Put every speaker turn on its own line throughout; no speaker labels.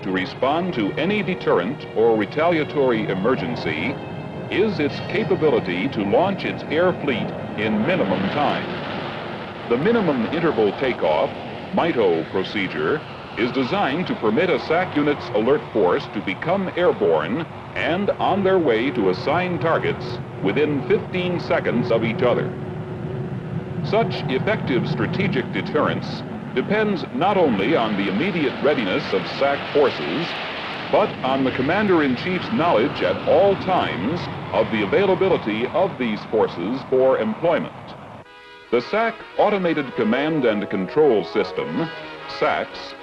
to respond to any deterrent or retaliatory emergency is its capability to launch its air fleet in minimum time. The minimum interval takeoff, MITO procedure, is designed to permit a SAC unit's alert force to become airborne and on their way to assigned targets within 15 seconds of each other. Such effective strategic deterrence depends not only on the immediate readiness of SAC forces, but on the Commander-in-Chief's knowledge at all times of the availability of these forces for employment. The SAC Automated Command and Control System, SACS,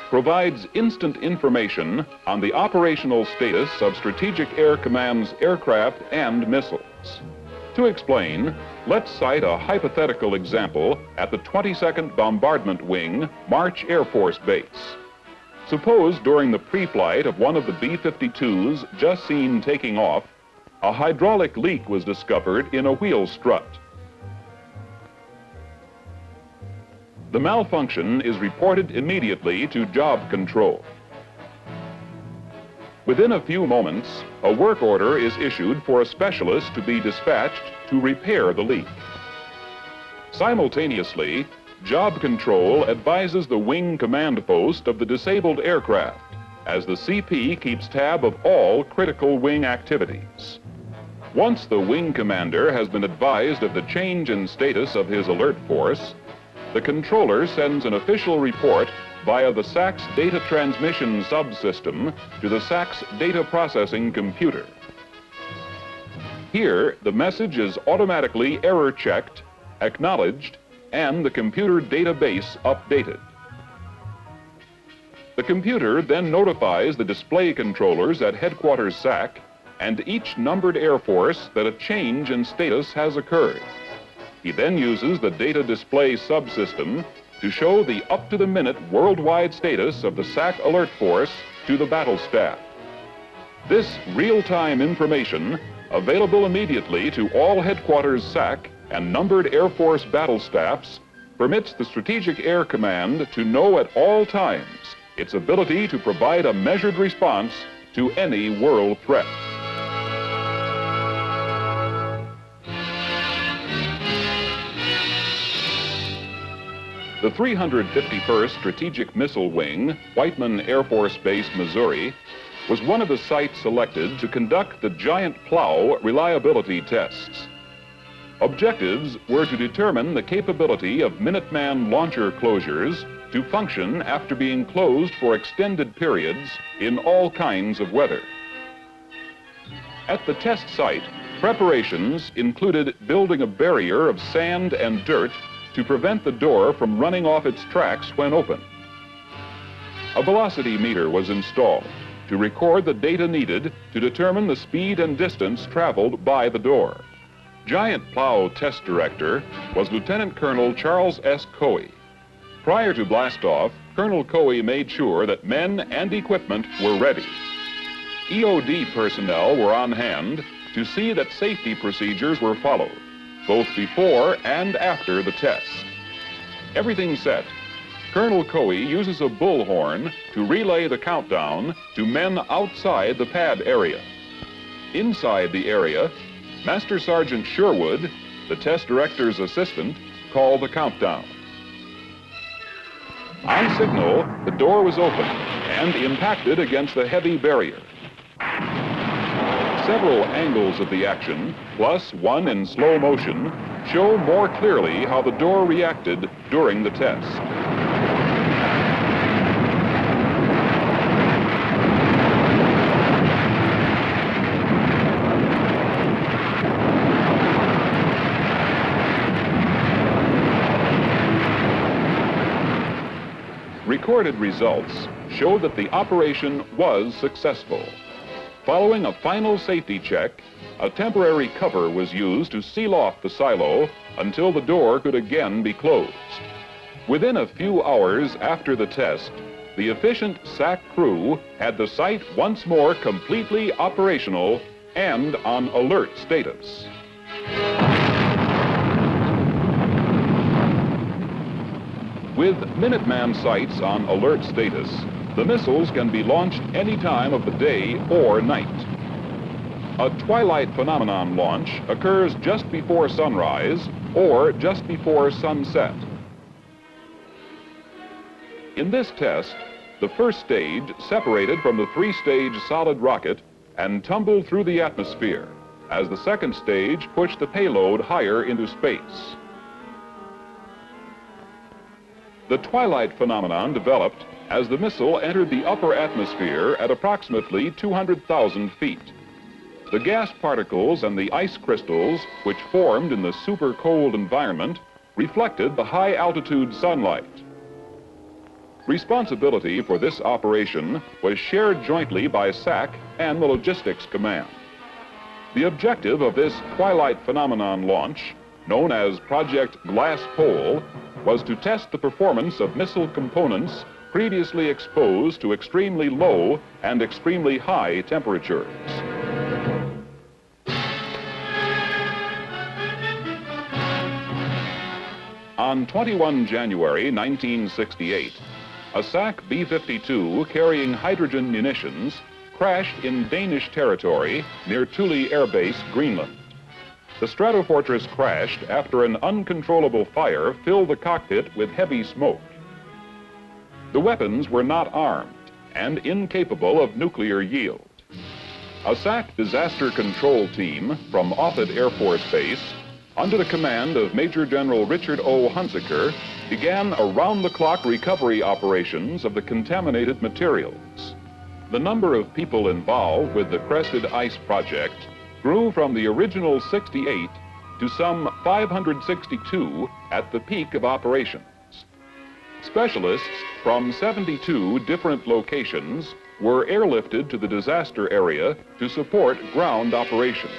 provides instant information on the operational status of Strategic Air Command's aircraft and missiles. To explain, let's cite a hypothetical example at the 22nd Bombardment Wing, March Air Force Base. Suppose during the pre-flight of one of the B-52s just seen taking off, a hydraulic leak was discovered in a wheel strut. The malfunction is reported immediately to Job Control. Within a few moments, a work order is issued for a specialist to be dispatched to repair the leak. Simultaneously, Job Control advises the wing command post of the disabled aircraft as the CP keeps tab of all critical wing activities. Once the wing commander has been advised of the change in status of his alert force, the controller sends an official report via the SAC's data transmission subsystem to the SAC's data processing computer. Here, the message is automatically error-checked, acknowledged, and the computer database updated. The computer then notifies the display controllers at Headquarters SAC and each numbered Air Force that a change in status has occurred. He then uses the data display subsystem to show the up-to-the-minute worldwide status of the SAC alert force to the battle staff. This real-time information, available immediately to all Headquarters SAC and numbered Air Force battle staffs, permits the Strategic Air Command to know at all times its ability to provide a measured response to any world threat. The 351st Strategic Missile Wing, Whiteman Air Force Base, Missouri, was one of the sites selected to conduct the Giant Plow reliability tests. Objectives were to determine the capability of Minuteman launcher closures to function after being closed for extended periods in all kinds of weather. At the test site, preparations included building a barrier of sand and dirt to prevent the door from running off its tracks when open. A velocity meter was installed to record the data needed to determine the speed and distance traveled by the door. Giant Plow Test Director was Lieutenant Colonel Charles S. Coey. Prior to blastoff, Colonel Coey made sure that men and equipment were ready. EOD personnel were on hand to see that safety procedures were followed, both before and after the test. Everything set, Colonel Coey uses a bullhorn to relay the countdown to men outside the pad area. Inside the area, Master Sergeant Sherwood, the test director's assistant, called the countdown. On signal, the door was opened and impacted against the heavy barrier. Several angles of the action, plus one in slow motion, show more clearly how the door reacted during the test. Recorded results show that the operation was successful. Following a final safety check, a temporary cover was used to seal off the silo until the door could again be closed. Within a few hours after the test, the efficient SAC crew had the site once more completely operational and on alert status. With Minuteman sites on alert status, The missiles can be launched any time of the day or night. A twilight phenomenon launch occurs just before sunrise or just before sunset. In this test, the first stage separated from the three-stage solid rocket and tumbled through the atmosphere, as the second stage pushed the payload higher into space. The twilight phenomenon developed as the missile entered the upper atmosphere at approximately 200,000 feet. The gas particles and the ice crystals, which formed in the super cold environment, reflected the high-altitude sunlight. Responsibility for this operation was shared jointly by SAC and the Logistics Command. The objective of this twilight phenomenon launch, known as Project Glass Pole, was to test the performance of missile components previously exposed to extremely low and extremely high temperatures. On 21 January 1968, a SAC B-52 carrying hydrogen munitions crashed in Danish territory near Thule Air Base, Greenland. The Stratofortress crashed after an uncontrollable fire filled the cockpit with heavy smoke. The weapons were not armed and incapable of nuclear yield. A SAC disaster control team from Offutt Air Force Base, under the command of Major General Richard O. Hunziker, began around-the-clock recovery operations of the contaminated materials. The number of people involved with the Crested Ice Project grew from the original 68 to some 562 at the peak of operations. Specialists from 72 different locations were airlifted to the disaster area to support ground operations.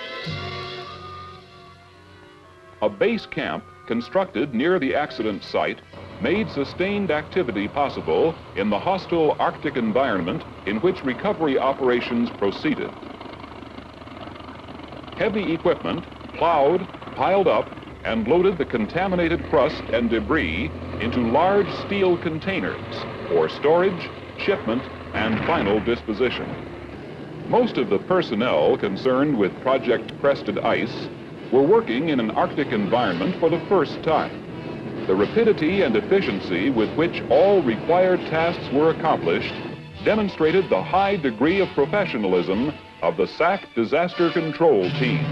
A base camp constructed near the accident site made sustained activity possible in the hostile Arctic environment in which recovery operations proceeded. Heavy equipment plowed, piled up, and loaded the contaminated crust and debris into large steel containers for storage, shipment, and final disposition. Most of the personnel concerned with Project Crested Ice were working in an Arctic environment for the first time. The rapidity and efficiency with which all required tasks were accomplished demonstrated the high degree of professionalism of the SAC disaster control team.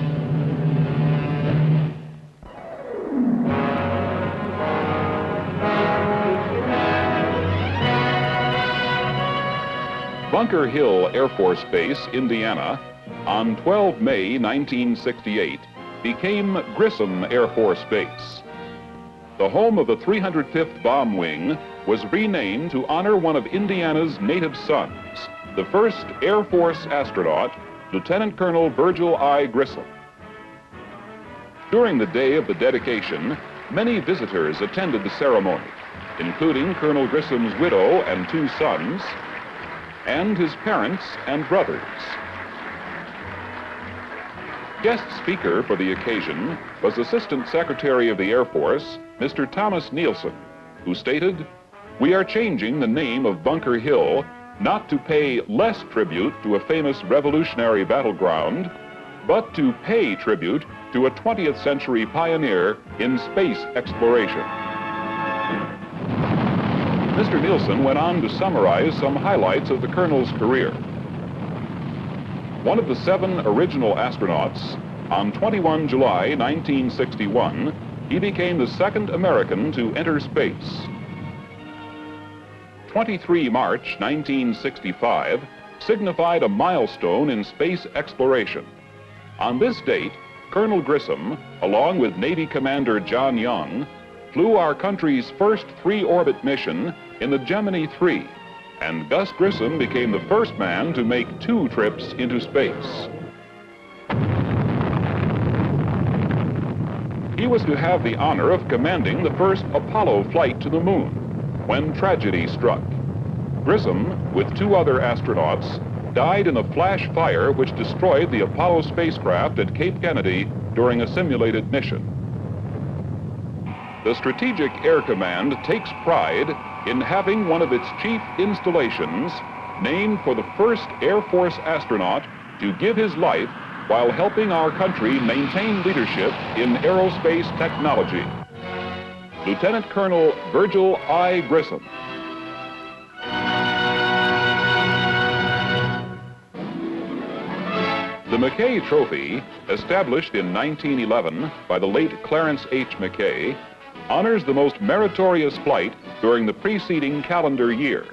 Bunker Hill Air Force Base, Indiana, on 12 May 1968, became Grissom Air Force Base. The home of the 305th Bomb Wing was renamed to honor one of Indiana's native sons, the first Air Force astronaut, Lieutenant Colonel Virgil I. Grissom. During the day of the dedication, many visitors attended the ceremony, including Colonel Grissom's widow and two sons, and his parents and brothers. Guest speaker for the occasion was Assistant Secretary of the Air Force, Mr. Thomas Nielsen, who stated, "We are changing the name of Bunker Hill not to pay less tribute to a famous revolutionary battleground, but to pay tribute to a 20th century pioneer in space exploration." Mr. Nielsen went on to summarize some highlights of the colonel's career. One of the 7 original astronauts, on 21 July 1961, he became the second American to enter space. 23 March 1965 signified a milestone in space exploration. On this date, Colonel Grissom, along with Navy Commander John Young, flew our country's first 3-orbit mission in the Gemini 3, and Gus Grissom became the first man to make 2 trips into space. He was to have the honor of commanding the first Apollo flight to the moon, when tragedy struck. Grissom, with 2 other astronauts, died in a flash fire which destroyed the Apollo spacecraft at Cape Kennedy during a simulated mission. The Strategic Air Command takes pride in having one of its chief installations named for the first Air Force astronaut to give his life while helping our country maintain leadership in aerospace technology. Lieutenant Colonel Virgil I. Grissom. The McKay Trophy, established in 1911 by the late Clarence H. McKay, honors the most meritorious flight during the preceding calendar year.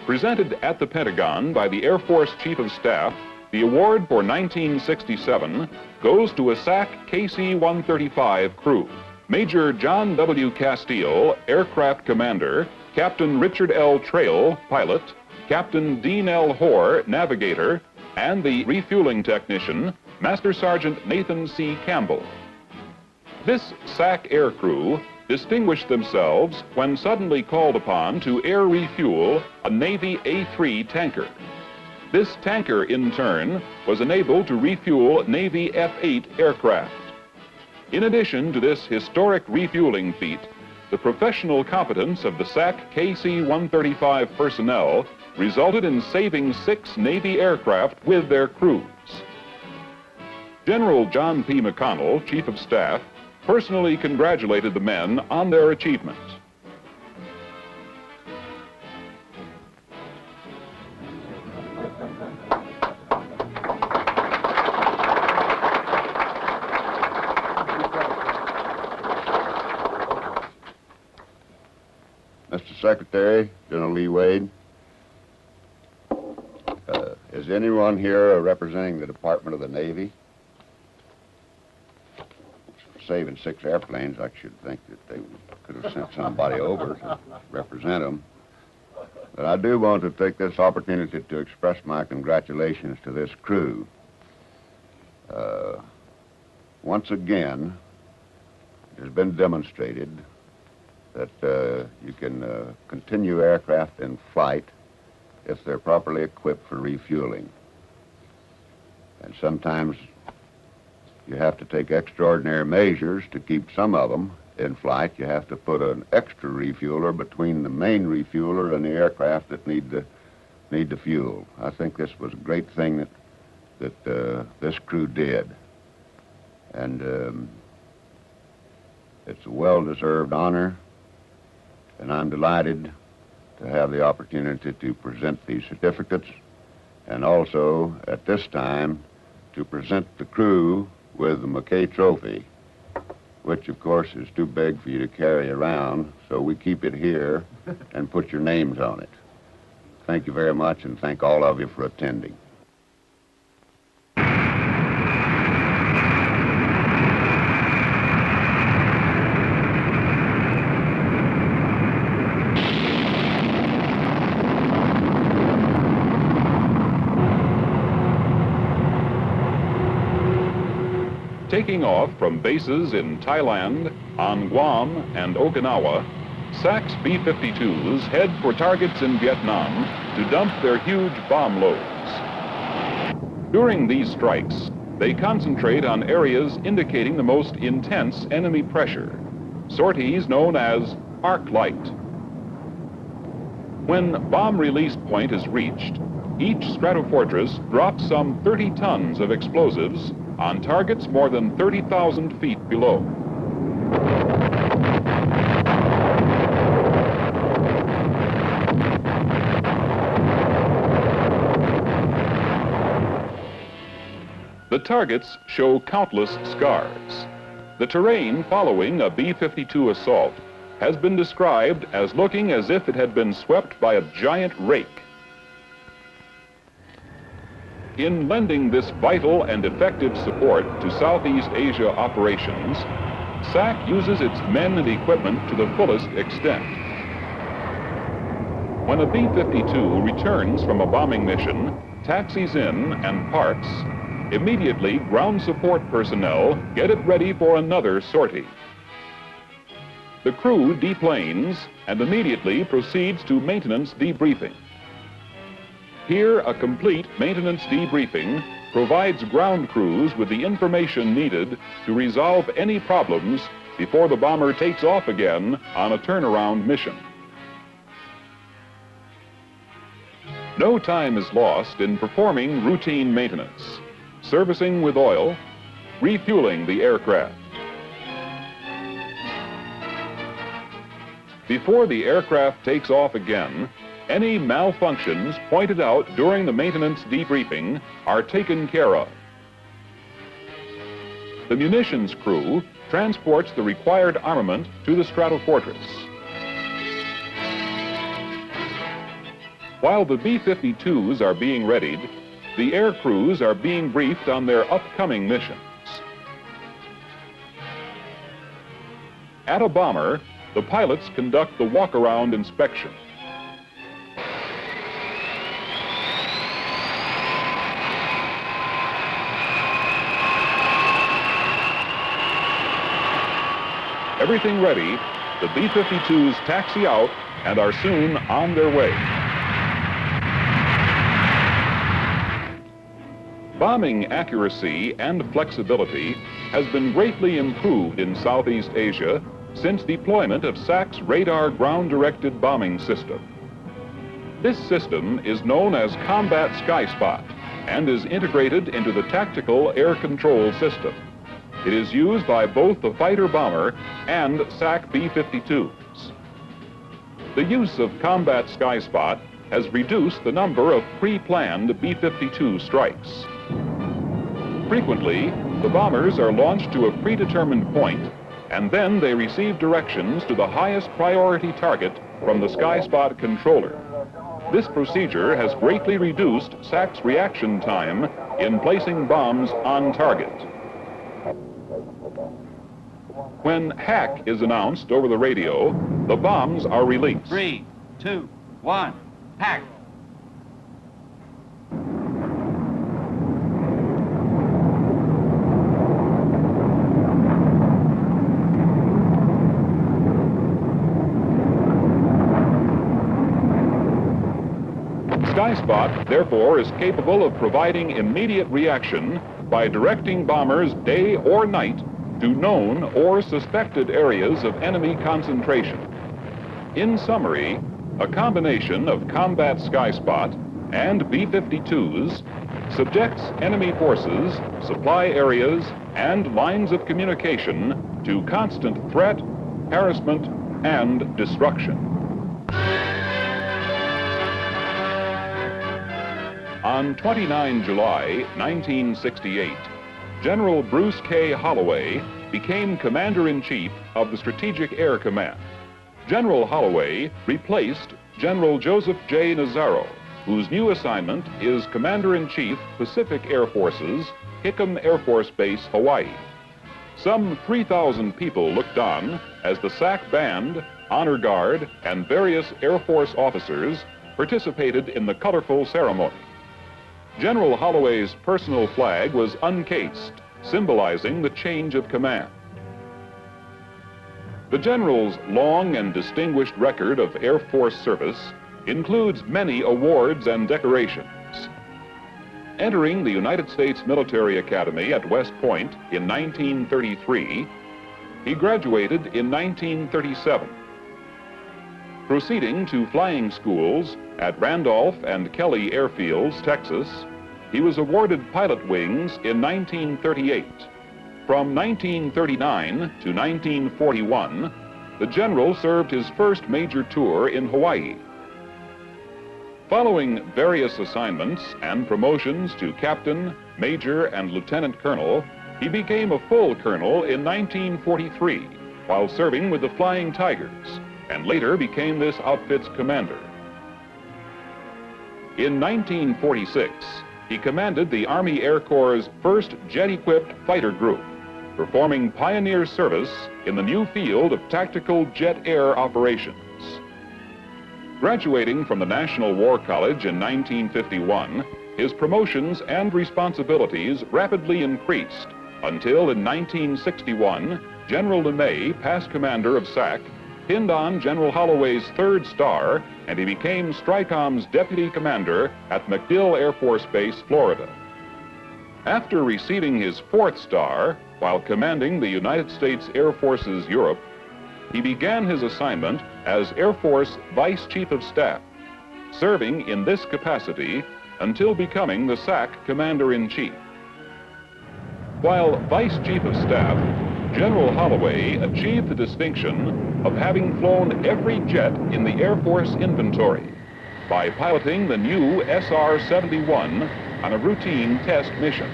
Presented at the Pentagon by the Air Force Chief of Staff, the award for 1967 goes to a SAC KC-135 crew. Major John W. Castile, Aircraft Commander, Captain Richard L. Trail, Pilot, Captain Dean L. Hoare, Navigator, and the refueling technician, Master Sergeant Nathan C. Campbell. This SAC air crew distinguished themselves when suddenly called upon to air refuel a Navy A-3 tanker. This tanker, in turn, was enabled to refuel Navy F-8 aircraft. In addition to this historic refueling feat, the professional competence of the SAC KC-135 personnel resulted in saving 6 Navy aircraft with their crews. General John P. McConnell, Chief of Staff, personally congratulated the men on their achievement.
Mr. Secretary, General Lee Wade, is anyone here representing the Department of the Navy? For saving 6 airplanes, I should think that they could have sent somebody over to represent them. But I do want to take this opportunity to express my congratulations to this crew. Once again, it has been demonstrated that you can continue aircraft in flight if they're properly equipped for refueling. And sometimes you have to take extraordinary measures to keep some of them in flight. You have to put an extra refueler between the main refueler and the aircraft that need the fuel. I think this was a great thing that this crew did. And it's a well-deserved honor, and I'm delighted to have the opportunity to present these certificates, and also at this time to present the crew with the McKay Trophy, which of course is too big for you to carry around, so we keep it here and put your names on it. Thank you very much, and thank all of you for attending.
Taking off from bases in Thailand, on Guam, and Okinawa, SAC's B-52s head for targets in Vietnam to dump their huge bomb loads. During these strikes, they concentrate on areas indicating the most intense enemy pressure, sorties known as arc light. When bomb release point is reached, each stratofortress drops some 30 tons of explosives on targets more than 30,000 feet below. The targets show countless scars. The terrain following a B-52 assault has been described as looking as if it had been swept by a giant rake. In lending this vital and effective support to Southeast Asia operations, SAC uses its men and equipment to the fullest extent. When a B-52 returns from a bombing mission, taxis in and parks, immediately ground support personnel get it ready for another sortie. The crew deplanes and immediately proceeds to maintenance debriefing. Here, a complete maintenance debriefing provides ground crews with the information needed to resolve any problems before the bomber takes off again on a turnaround mission. No time is lost in performing routine maintenance, servicing with oil, refueling the aircraft. Before the aircraft takes off again, any malfunctions pointed out during the maintenance debriefing are taken care of. The munitions crew transports the required armament to the stratofortress. While the B-52s are being readied, the air crews are being briefed on their upcoming missions. At a bomber, the pilots conduct the walk-around inspection. Everything ready, the B-52s taxi out and are soon on their way. Bombing accuracy and flexibility has been greatly improved in Southeast Asia since deployment of SAC's radar ground-directed bombing system. This system is known as Combat Sky Spot and is integrated into the tactical air control system. It is used by both the fighter bomber and SAC B-52s. The use of Combat Sky Spot has reduced the number of pre-planned B-52 strikes. Frequently, the bombers are launched to a predetermined point, and then they receive directions to the highest priority target from the Sky Spot controller. This procedure has greatly reduced SAC's reaction time in placing bombs on target. When hack is announced over the radio, the bombs are released.
3, 2, 1, hack!
Sky Spot, therefore, is capable of providing immediate reaction by directing bombers day or night to known or suspected areas of enemy concentration. In summary, a combination of Combat Sky Spot and B-52s subjects enemy forces, supply areas, and lines of communication to constant threat, harassment, and destruction. On 29 July 1968, General Bruce K. Holloway became Commander-in-Chief of the Strategic Air Command. General Holloway replaced General Joseph J. Nazaro, whose new assignment is Commander-in-Chief Pacific Air Forces, Hickam Air Force Base, Hawaii. Some 3,000 people looked on as the SAC Band, Honor Guard, and various Air Force officers participated in the colorful ceremony. General Holloway's personal flag was uncased, symbolizing the change of command. The General's long and distinguished record of Air Force service includes many awards and decorations. Entering the United States Military Academy at West Point in 1933, he graduated in 1937. Proceeding to flying schools at Randolph and Kelly Airfields, Texas, he was awarded pilot wings in 1938. From 1939 to 1941, the General served his first major tour in Hawaii. Following various assignments and promotions to captain, major, and lieutenant colonel, he became a full colonel in 1943 while serving with the Flying Tigers, and later became this outfit's commander. In 1946, he commanded the Army Air Corps' first jet-equipped fighter group, performing pioneer service in the new field of tactical jet air operations. Graduating from the National War College in 1951, his promotions and responsibilities rapidly increased until in 1961, General LeMay, past commander of SAC, pinned on General Holloway's third star, and he became STRICOM's deputy commander at MacDill Air Force Base, Florida. After receiving his fourth star while commanding the United States Air Forces Europe, he began his assignment as Air Force Vice Chief of Staff. serving in this capacity until becoming the SAC Commander-in-Chief. While Vice Chief of Staff, General Holloway achieved the distinction of having flown every jet in the Air Force inventory by piloting the new SR-71 on a routine test mission.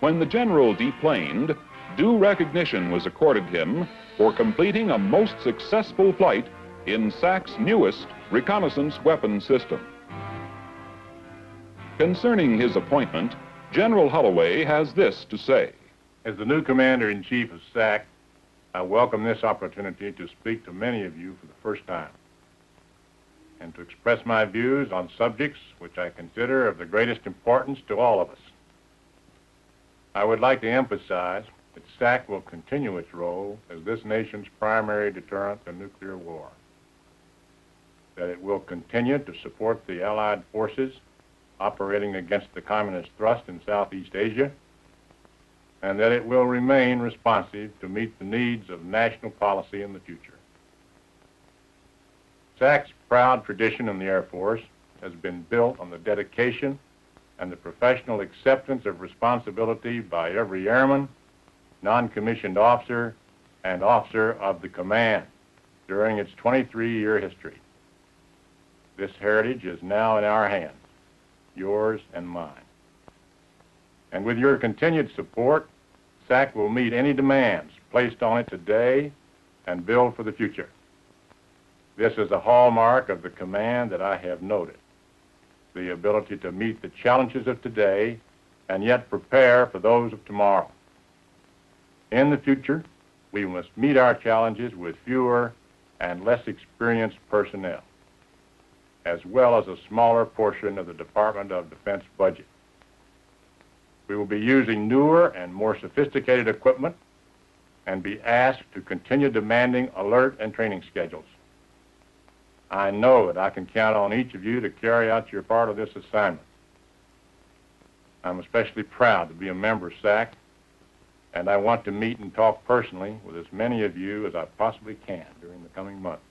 When the General deplaned, due recognition was accorded him for completing a most successful flight in SAC's newest reconnaissance weapon system. Concerning his appointment, General Holloway has this to say.
As the new Commander-in-Chief of SAC, I welcome this opportunity to speak to many of you for the first time and to express my views on subjects which I consider of the greatest importance to all of us. I would like to emphasize that SAC will continue its role as this nation's primary deterrent to nuclear war, that it will continue to support the Allied forces operating against the communist thrust in Southeast Asia, and that it will remain responsive to meet the needs of national policy in the future. SAC's proud tradition in the Air Force has been built on the dedication and the professional acceptance of responsibility by every airman, non-commissioned officer, and officer of the command during its 23-year history. This heritage is now in our hands, yours and mine. And with your continued support, SAC will meet any demands placed on it today and build for the future. This is a hallmark of the command that I have noted, the ability to meet the challenges of today and yet prepare for those of tomorrow. In the future, we must meet our challenges with fewer and less experienced personnel, as well as a smaller portion of the Department of Defense budget. We will be using newer and more sophisticated equipment and be asked to continue demanding alert and training schedules. I know that I can count on each of you to carry out your part of this assignment. I'm especially proud to be a member of SAC, and I want to meet and talk personally with as many of you as I possibly can during the coming months.